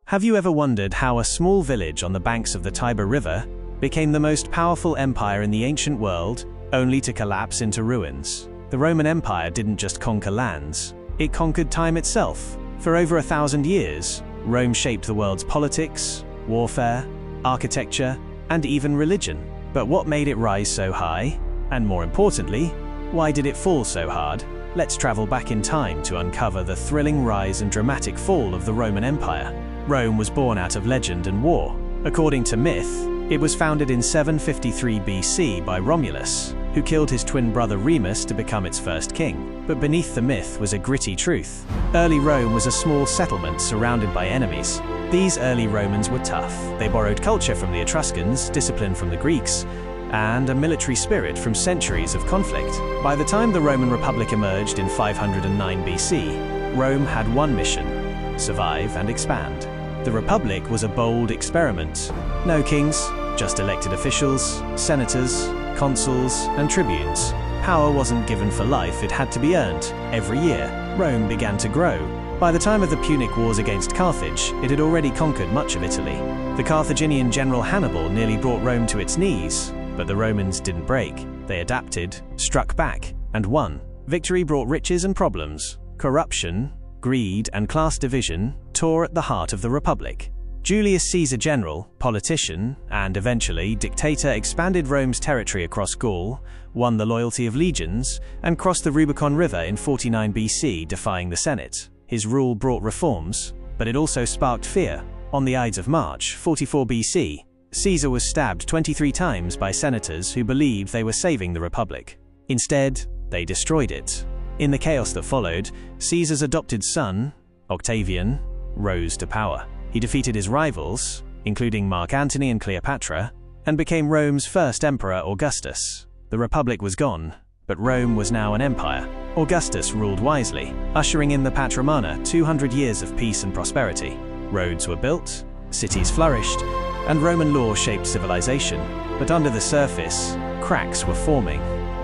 Have you ever wondered how a small village on the banks of the Tiber River became the most powerful empire in the ancient world, only to collapse into ruins? The Roman Empire didn't just conquer lands, it conquered time itself. For over 1,000 years, Rome shaped the world's politics, warfare, architecture, and even religion. But what made it rise so high? And more importantly, why did it fall so hard? Let's travel back in time to uncover the thrilling rise and dramatic fall of the Roman Empire. Rome was born out of legend and war. According to myth, it was founded in 753 BC by Romulus, who killed his twin brother Remus to become its first king. But beneath the myth was a gritty truth. Early Rome was a small settlement surrounded by enemies. These early Romans were tough. They borrowed culture from the Etruscans, discipline from the Greeks, and a military spirit from centuries of conflict. By the time the Roman Republic emerged in 509 BC, Rome had one mission: survive and expand. The Republic was a bold experiment. No kings, just elected officials, senators, consuls, and tribunes. Power wasn't given for life, it had to be earned. Every year, Rome began to grow. By the time of the Punic Wars against Carthage, it had already conquered much of Italy. The Carthaginian general Hannibal nearly brought Rome to its knees, but the Romans didn't break. They adapted, struck back, and won. Victory brought riches and problems. Corruption, greed, and class division tore at the heart of the Republic. Julius Caesar, general, politician, and eventually dictator, expanded Rome's territory across Gaul, won the loyalty of legions, and crossed the Rubicon River in 49 BC, defying the Senate. His rule brought reforms, but it also sparked fear. On the Ides of March, 44 BC, Caesar was stabbed 23 times by senators who believed they were saving the Republic. Instead, they destroyed it. In the chaos that followed, Caesar's adopted son, Octavian, rose to power. He defeated his rivals, including Mark Antony and Cleopatra, and became Rome's first emperor, Augustus. The Republic was gone, but Rome was now an empire. Augustus ruled wisely, ushering in the Pax Romana, 200 years of peace and prosperity. Roads were built, cities flourished, and Roman law shaped civilization. But under the surface, cracks were forming.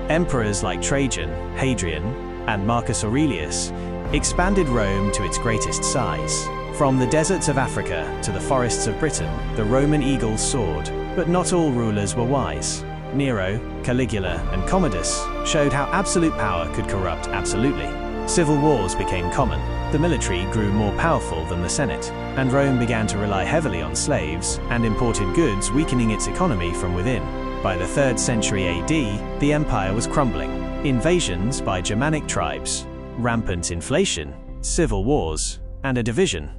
Emperors like Trajan, Hadrian, and Marcus Aurelius expanded Rome to its greatest size. From the deserts of Africa to the forests of Britain, the Roman eagle soared. But not all rulers were wise. Nero, Caligula, and Commodus showed how absolute power could corrupt absolutely. Civil wars became common. The military grew more powerful than the Senate, and Rome began to rely heavily on slaves and imported goods, weakening its economy from within. By the 3rd century AD, the empire was crumbling. Invasions by Germanic tribes, rampant inflation, civil wars, and a division.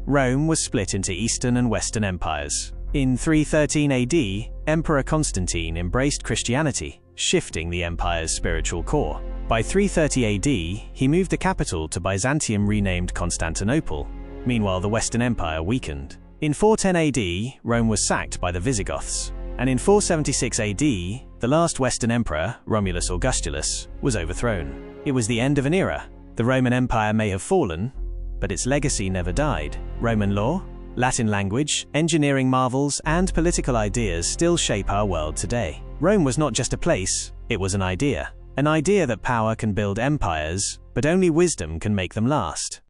Rome was split into Eastern and Western empires. In 313 AD, Emperor Constantine embraced Christianity, shifting the empire's spiritual core. By 330 AD, he moved the capital to Byzantium, renamed Constantinople. Meanwhile, the Western Empire weakened. In 410 AD, Rome was sacked by the Visigoths. And in 476 AD, the last Western emperor, Romulus Augustulus, was overthrown. It was the end of an era. The Roman Empire may have fallen, but its legacy never died. Roman law, Latin language, engineering marvels, and political ideas still shape our world today. Rome was not just a place, it was an idea. An idea that power can build empires, but only wisdom can make them last.